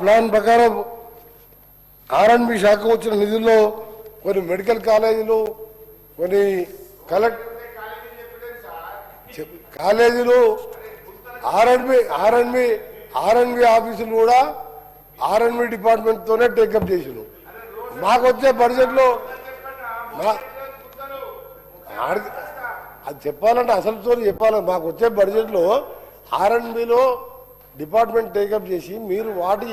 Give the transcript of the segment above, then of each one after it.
Plan ప్రకారం ఆర్ఎండ్బి శాఖకు వచ్చిన నిధుల్లో కొన్ని మెడికల్ కాలేజీలు, కొన్ని కాలేజీలు, ఆర్ఎండ్బి ఆఫీసులు కూడా ఆర్ఎండ్బి డిపార్ట్మెంట్తోనే టేకప్ చేసినాం. మాకు వచ్చే బడ్జెట్లో అది చెప్పాలంటే అసలుతో చెప్పాలి. మాకు వచ్చే బడ్జెట్లో ఆర్ఎండ్బిలో డిపార్ట్మెంట్ టేకప్ చేసి మీరు వాటి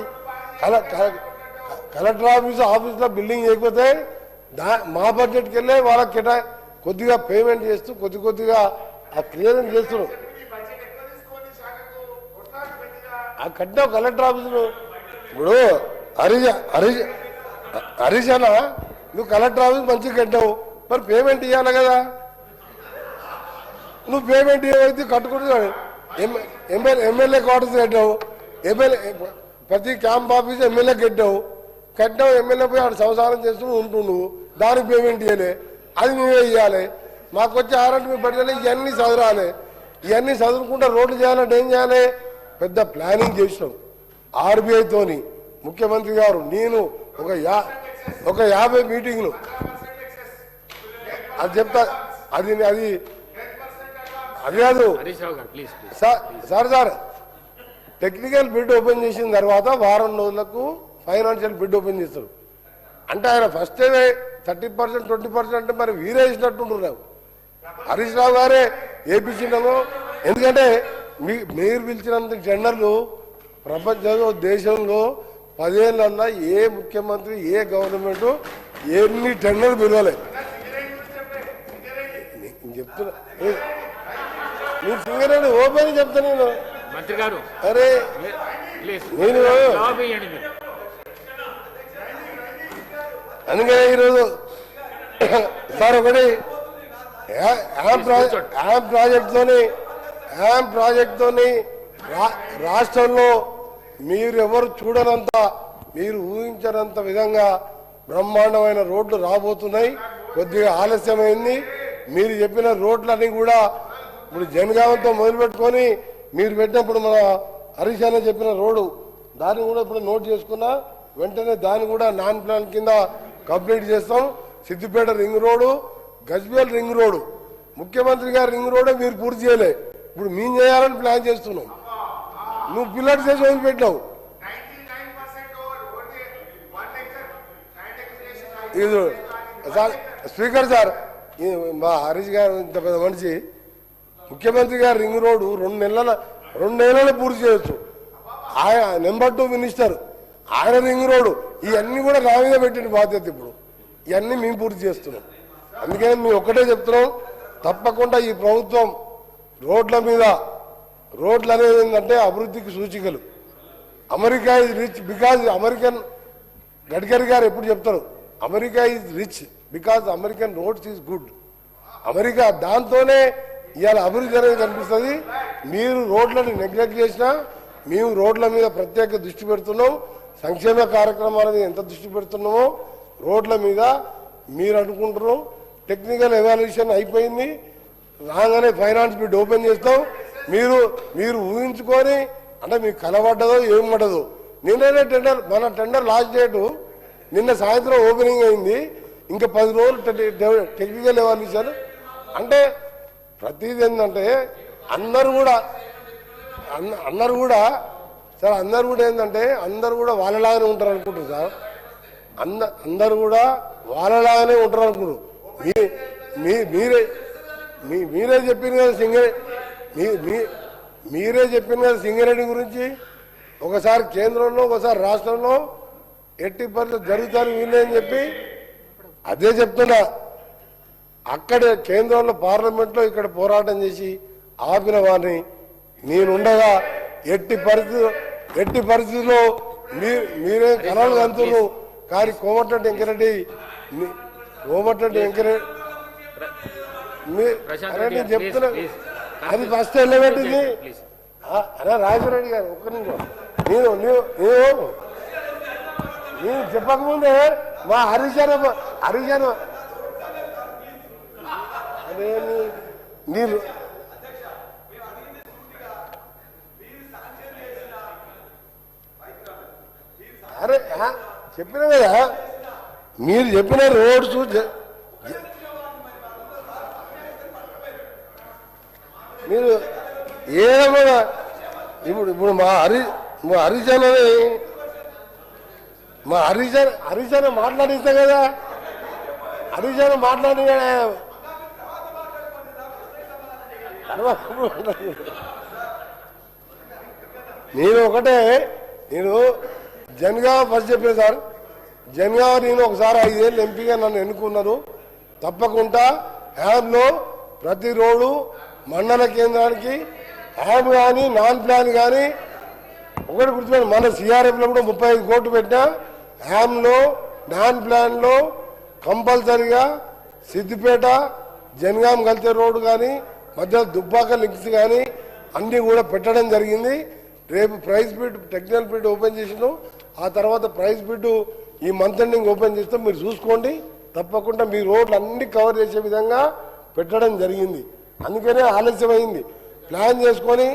కలెక్టర్ ఆఫీస్లో బిల్డింగ్ చేయకపోతే మా బడ్జెట్కి వెళ్ళే వాళ్ళకి కొద్దిగా పేమెంట్ చేస్తూ కొద్దిగా ఆ క్లియరెన్స్ చేస్తున్నాం. ఆ కట్టావు కలెక్టర్ ఆఫీసులో. ఇప్పుడు హరీష్ అన్న నువ్వు కలెక్టర్ ఆఫీస్ మంచిగా కట్టావు, మరి పేమెంట్ ఇవ్వాలి కదా. నువ్వు పేమెంట్ ఇవ్వైతే కట్టుకుంటున్నాడు. ఎమ్మెల్యే క్వార్టర్స్ కట్టావు, ప్రతి క్యాంప్ ఆఫీస్ ఎమ్మెల్యే కట్టావు, ఎమ్మెల్యే పోయి ఆడు సంసారం చేస్తూ ఉంటుండు, దానికి పేమెంట్ ఇవ్వలే, అది మేమే ఇవ్వాలి. మాకు వచ్చే ఆర్ఎండ్బి బడ్జెట్ ఇవన్నీ చదవాలి. ఇవన్నీ చదువుకుంటే రోడ్లు చేయాలంటే ఏం చేయాలి? పెద్ద ప్లానింగ్ చేసినాం ఆర్బీఐతోని. ముఖ్యమంత్రి గారు నేను ఒక 50 మీటింగ్లు అది చెప్తా. అది కాదు సార్ టెక్నికల్ బిడ్ ఓపెన్ చేసిన తర్వాత వారం రోజులకు ఫైనాన్షియల్ బిడ్ ఓపెన్ చేస్తారు. అంటే ఆయన ఫస్ట్ 30%, 20% అంటే మరి వీరే ఇచ్చినట్టుంటున్నారు. హరీష్ రావు గారే ఏపీసీలో. ఎందుకంటే మీరు పిలిచినంత టెండర్లు ప్రపంచంలో దేశంలో 10 ఏళ్ళన్నా ఏ ముఖ్యమంత్రి ఏ గవర్నమెంట్ ఎన్ని టెండర్లు పిలవలే. చెప్తున్నా మీరు సింగరేణి ఓపెన్ చెప్తా నేను. మంత్రి గారు అరే నేను అందుకనే ఈరోజు సార్ ఒకటి ప్రాజెక్ట్తోని రాష్ట్రంలో మీరు ఎవరు చూడనంత, మీరు ఊహించనంత విధంగా బ్రహ్మాండమైన రోడ్లు రాబోతున్నాయి. కొద్దిగా ఆలస్యమైంది. మీరు చెప్పిన రోడ్లన్నీ కూడా ఇప్పుడు జనగామంతో మొదలుపెట్టుకొని మీరు పెట్టినప్పుడు మన హరీష్ అన్న చెప్పిన రోడ్డు దాన్ని కూడా ఇప్పుడు నోట్ చేసుకున్నా. వెంటనే దాన్ని కూడా నాన్ ప్లాన్ కింద కంప్లీట్ చేస్తాం. Siddipet ring road, Gajwel ring road, ముఖ్యమంత్రి గారు రింగ్ రోడ్డే మీరు పూర్తి చేయలే. ఇప్పుడు మేము చేయాలని ప్లాన్ చేస్తున్నాం. నువ్వు పిల్లర్స్ చేసి వదిలిపెట్టావు. ఇది స్పీకర్ సార్, మా హరీష్ గారు ఇంత పెద్ద మనిషి, ముఖ్యమంత్రి గారు రింగ్ రోడ్డు 2 నెలలు పూర్తి చేయొచ్చు. ఆయన నెంబర్ 2 మినిస్టర్, ఆయన రింగ్ రోడ్డు ఇవన్నీ కూడా నా మీద పెట్టిన బాధ్యత. ఇప్పుడు ఇవన్నీ మేము పూర్తి చేస్తున్నాం. అందుకని మేము ఒక్కటే చెప్తున్నాం, తప్పకుండా ఈ ప్రభుత్వం రోడ్లు అనేది ఏంటంటే అభివృద్ధికి సూచికలు. America is rich because American, Gadkari గారు ఎప్పుడు చెప్తారు, America is rich because American roads is good. America దాంతోనే ఇవాళ అభివృద్ధి అనేది కనిపిస్తుంది. మీరు రోడ్లను నెగ్లెక్ట్ చేసినా మేము రోడ్ల మీద ప్రత్యేక దృష్టి పెడుతున్నాం. సంక్షేమ కార్యక్రమాల మీద ఎంత దృష్టి పెడుతున్నామో రోడ్ల మీద మీరు అనుకుంటున్నాం. టెక్నికల్ ఎవాల్యుయేషన్ అయిపోయింది, రాగానే ఫైనాన్స్ బిడ్ ఓపెన్ చేస్తాం. మీరు ఊహించుకొని అంటే మీకు కనబడ్డదో ఏం పడ్డదో. నిన్ననే మన టెండర్ లాస్ట్ డేటు నిన్న సాయంత్రం ఓపెనింగ్ అయింది. ఇంకా 10 రోజులు టెక్నికల్ ఎవాల్యుయేషన్. అంటే ప్రతిదీ ఏంటంటే అందరూ కూడా ఏంటంటే అందరూ కూడా వాళ్ళలాగానే ఉంటారు అనుకుంటారు సార్. అందరూ కూడా వాళ్ళలాగానే ఉంటారు అనుకుంటారు. మీరే చెప్పింది కదా సింగరేణి గురించి. ఒకసారి కేంద్రంలో ఒకసారి రాష్ట్రంలో 80% జరుగుతారు వీళ్ళే అని చెప్పి అదే చెప్తున్నా. అక్కడే కేంద్రంలో పార్లమెంట్లో ఇక్కడ పోరాటం చేసి ఆపిన వారిని నేనుండగా ఎట్టి పరిస్థితుల్లో మీరే కలలు కంతులు. కానీ కోమటిరెడ్డి వెంకరెడ్డి నేను చెప్తున్నా, అది ఫస్ట్ వెళ్ళబెట్టింది అలా రాజశేఖరరెడ్డి గారు. ఒక్క నిమిషం, నేను చెప్పకముందే మా హరీష్ అదే మీరు చెప్పినా కదా మీరు చెప్పిన రోడ్స్ మీరు ఏమన్నా ఇప్పుడు మా హరిజన మాట్లాడిస్తా కదా హరిజన మాట్లాడి నేను జనగామ ఫస్ట్ చెప్పాను సార్ జనగామ నేను ఒకసారి 5 ఏళ్ళు ఎంపీగా నన్ను ఎన్నుకున్నారు తప్పకుండా హ్యాబ్లో ప్రతి రోడ్డు మండల కేంద్రానికి హ్యాబ్ కానీ నాన్ ప్లాన్ కానీ ఒకటి గుర్తుపెట్టి మన సిఆర్ఎఫ్లో కూడా 35 కోట్లు పెట్టినా హ్యామ్లో నాన్ ప్లాన్లో కంపల్సరిగా సిద్దిపేట జనగాం కలిసే రోడ్డు కానీ మధ్య దుబ్బాక లింక్స్ కానీ అన్నీ కూడా పెట్టడం జరిగింది రేపు price bid technical bid open చేసినాం ఆ తర్వాత ప్రైస్ బిడ్ ఈ మంత్ ఎండింగ్ ఓపెన్ చేస్తాం మీరు చూసుకోండి తప్పకుండా మీ రోడ్లు అన్ని కవర్ చేసే విధంగా పెట్టడం జరిగింది అందుకనే ఆలస్యమైంది ప్లాన్ చేసుకొని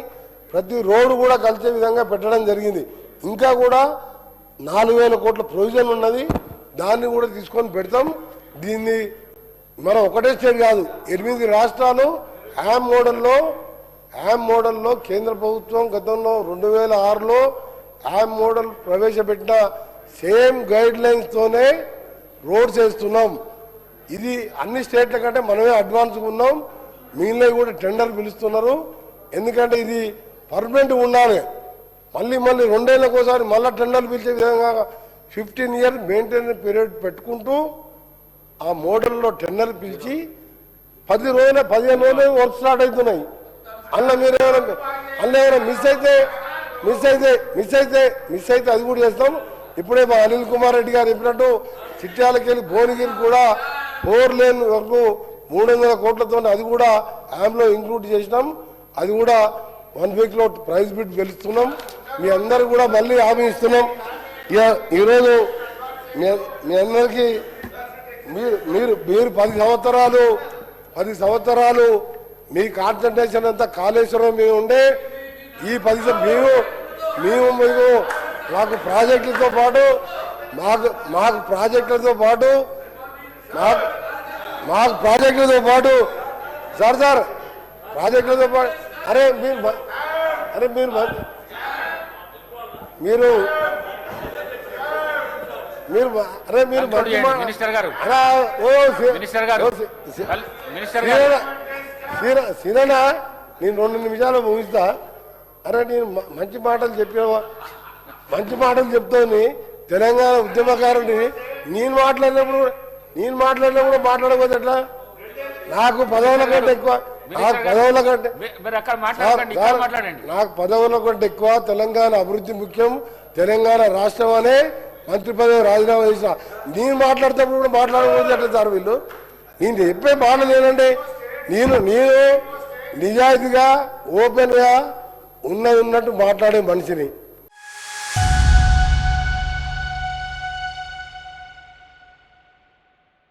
ప్రతి రోడ్డు కూడా కలిసే విధంగా పెట్టడం జరిగింది ఇంకా కూడా 4,000 కోట్ల ప్రొవిజన్ ఉన్నది దాన్ని కూడా తీసుకొని పెడతాం దీన్ని మనం ఒకటే స్టేట్ కాదు 8 రాష్ట్రాలు హ్యామ్ మోడల్లో కేంద్ర ప్రభుత్వం గతంలో 2006లో హ్యామ్ మోడల్ ప్రవేశపెట్టిన సేమ్ గైడ్ లైన్స్ తోనే రోడ్స్ వేస్తున్నాం ఇది అన్ని స్టేట్ల కంటే మనమే అడ్వాన్స్గా ఉన్నాం మిగిలినవి కూడా టెండర్ పిలుస్తున్నారు ఎందుకంటే ఇది పర్మనెంట్ ఉండాలి మళ్ళీ 2 ఏళ్ళకోసారి మళ్ళీ టెండర్లు పిలిచే విధంగా 15 ఇయర్స్ మెయింటెనెన్స్ పీరియడ్ పెట్టుకుంటూ ఆ మోడల్లో టెండర్ పిలిచి 10 రోజులు 15 రోజులు వర్క్ స్టార్ట్ అవుతున్నాయి అందులో మీరు ఏమైనా మిస్ అయితే అది కూడా చేస్తాం ఇప్పుడే మా అనిల్ కుమార్ రెడ్డి గారు చెప్పినట్టు చిట్యాలకి వెళ్ళి భువనగిరి కూడా 4 లేన్ వరకు 300 కోట్లతో అది కూడా యామ్లో ఇంక్లూడ్ చేసినాం అది కూడా 1 వీక్లో ప్రైజ్ బిడ్ గెలుస్తున్నాం మీ అందరూ కూడా మళ్ళీ హామీ ఇస్తున్నాం ఈరోజు మీ అందరికీ మీరు 10 సంవత్సరాలు మీ కాన్సన్ట్రేషన్ అంతా కాళేశ్వరం మీద ఉండే ఈ 10 మేము మాకు ప్రాజెక్టులతో పాటు మాకు ప్రాజెక్టులతో సార్ ప్రాజెక్టులతో పాటు మీరు సిరనా నేను 2 నిమిషాలు ముగిస్తా నేను మంచి మాటలు చెప్తాను తెలంగాణ ఉద్యమకారుని నేను మాట్లాడినప్పుడు మాట్లాడకపోతే ఎట్లా నాకు పదవుల కంటే ఎక్కువ తెలంగాణ అభివృద్ధి ముఖ్యం తెలంగాణ రాష్ట్రం అనే మంత్రి పదవి రాజీనామా చేసిన నేను మాట్లాడేటప్పుడు కూడా మాట్లాడకపోతే ఎట్లా సార్ వీళ్ళు నేను చెప్పే మాట లేనండి నేను నిజాయితీగా ఓపెన్గా ఉన్నట్టు మాట్లాడే మనిషిని